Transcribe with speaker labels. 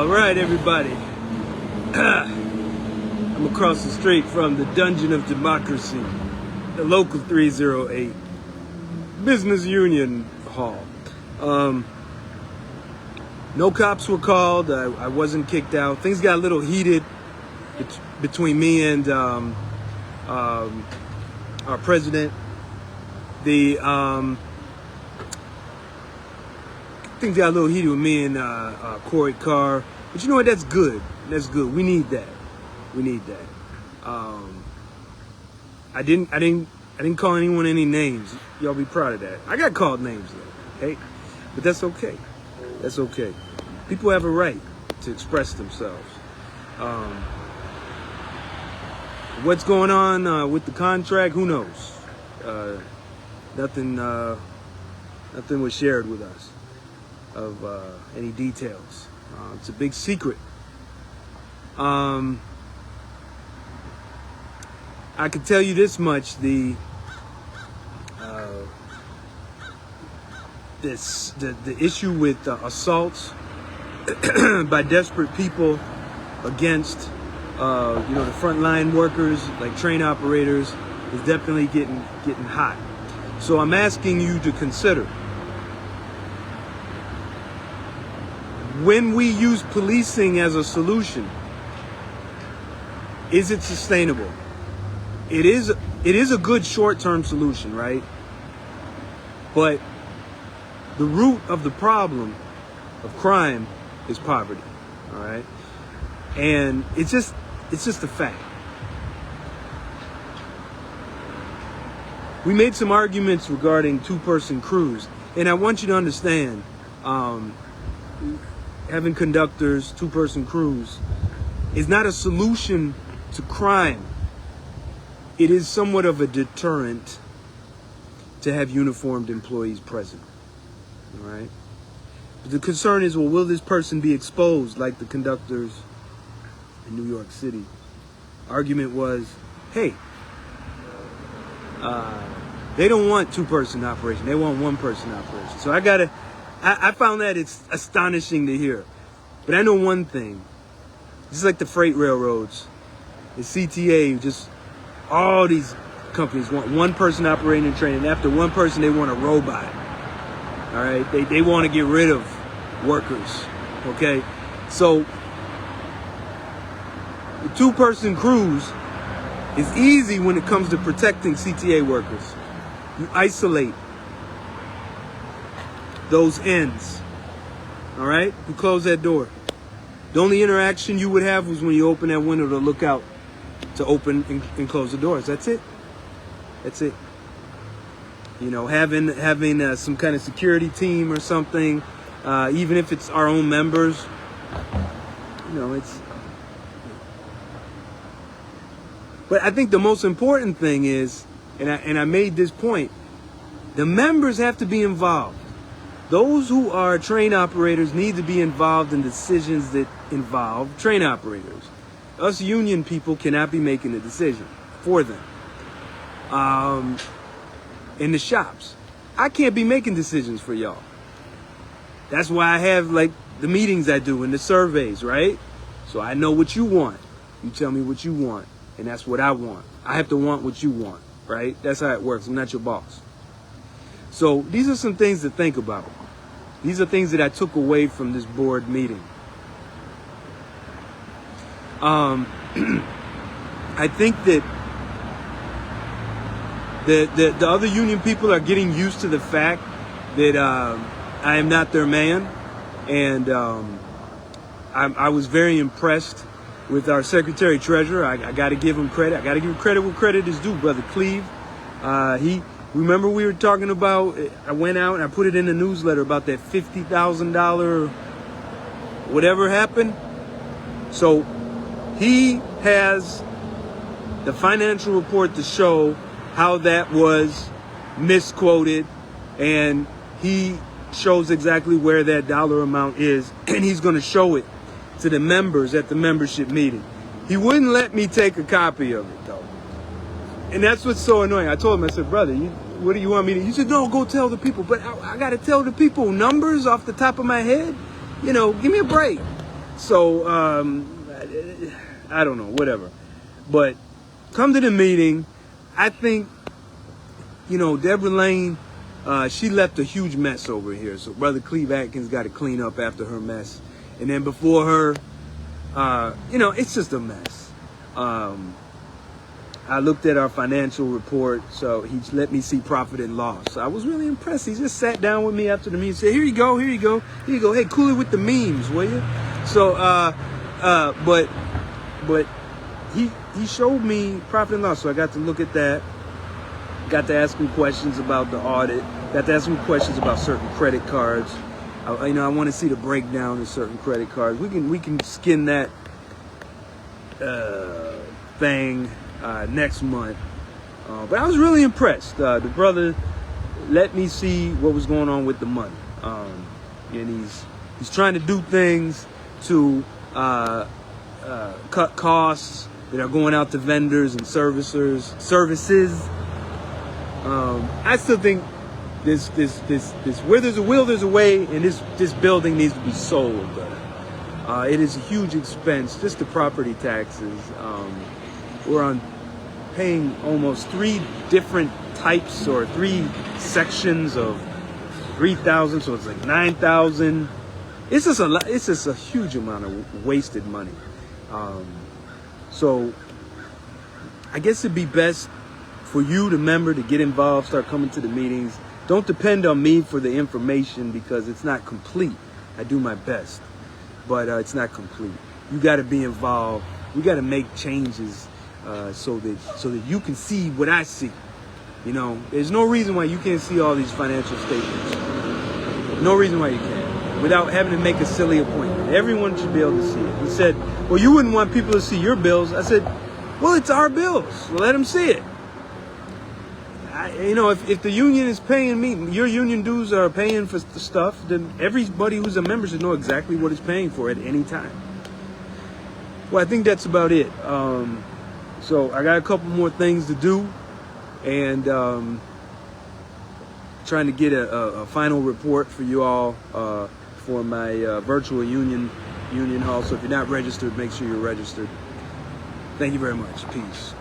Speaker 1: All right, everybody. I'm across the street from the Dungeon of Democracy, the local 308 Business Union Hall. No cops were called. I wasn't kicked out. Things got a little heated between me and our president. Things got a little heated with me and Corey Carr, but you know what? That's good. That's good. We need that. We need that. I didn't call anyone any names. Y'all be proud of that. I got called names though, okay? But that's okay. That's okay. People have a right to express themselves. What's going on with the contract? Who knows? Nothing was shared with us of any details. It's a big secret. I can tell you this much: the issue with assaults by desperate people against the frontline workers, like train operators, is definitely getting hot. So I'm asking you to consider, when we use policing as a solution, is it sustainable? It is a good short-term solution, right? But the root of the problem of crime is poverty, all right? And it's just a fact. We made some arguments regarding two-person crews, and I want you to understand, having conductors, two-person crews, is not a solution to crime. It is somewhat of a deterrent to have uniformed employees present, all right? But the concern is, well, will this person be exposed like the conductors in New York City? Argument was, hey, they don't want two-person operation. They want one-person operation. So I found that it's astonishing to hear. But I know one thing. Just like the freight railroads, the CTA, just all these companies want one person operating and training. After one person, they want a robot. All right? They want to get rid of workers. Okay? So the two-person crews is easy when it comes to protecting CTA workers. You isolate those ends. All right? You close that door. The only interaction you would have was when you open that window to look out, to open and close the doors. That's it. That's it. You know, having some kind of security team or something, even if it's our own members, it's. But I think the most important thing is, and I made this point, the members have to be involved. Those who are train operators need to be involved in decisions that involve train operators. Us union people cannot be making the decision for them. In the shops, I can't be making decisions for y'all. That's why I have like the meetings I do and the surveys, right? So I know what you want. You tell me what you want, and that's what I want. I have to want what you want, right? That's how it works. I'm not your boss. So these are some things to think about. These are things that I took away from this board meeting. I think that the other union people are getting used to the fact that I am not their man. And I was very impressed with our Secretary Treasurer. I got to give him credit. I got to give credit where credit is due, Brother Cleve. Remember we were talking about, I went out and I put it in the newsletter about that $50,000 whatever happened. So he has the financial report to show how that was misquoted, and he shows exactly where that dollar amount is, and he's going to show it to the members at the membership meeting. He wouldn't let me take a copy of it, though. And that's what's so annoying. I told him, I said, brother, what do you want me to? He said, no, go tell the people. But I got to tell the people numbers off the top of my head? Give me a break. So I don't know, whatever. But come to the meeting. I think, you know, Deborah Lane, she left a huge mess over here. So Brother Cleve Atkins got to clean up after her mess. And then before her, you know, it's just a mess. I looked at our financial report, so he let me see profit and loss. I was really impressed. He just sat down with me after the meeting and said, here you go, here you go, here you go. Hey, cool it with the memes, will you? So, but he showed me profit and loss, so I got to look at that. Got to ask him questions about the audit. Got to ask him questions about certain credit cards. You know, I want to see the breakdown of certain credit cards. We can skin that thing next month. But I was really impressed. The brother let me see what was going on with the money, and he's trying to do things to cut costs that are going out to vendors and services. I still think this where there's a will, there's a way, and this building needs to be sold. It is a huge expense, just the property taxes. We're paying almost 3 different types or 3 sections of 3,000, so it's like 9,000. It's just a huge amount of wasted money. So I guess it'd be best for you, the member, to get involved, start coming to the meetings. Don't depend on me for the information because it's not complete. I do my best, but it's not complete. You got to be involved. We got to make changes so that you can see what I see. You know, there's no reason why you can't see all these financial statements. No reason why you can't, without having to make a silly appointment. Everyone should be able to see it. He said, well, you wouldn't want people to see your bills. I said, well, it's our bills. Well, let them see it. You know, if the union is paying me, your union dues are paying for the stuff, then everybody who's a member should know exactly what it's paying for at any time. Well, I think that's about it. So I got a couple more things to do, and trying to get a final report for you all for my virtual union hall. So if you're not registered, make sure you're registered. Thank you very much. Peace.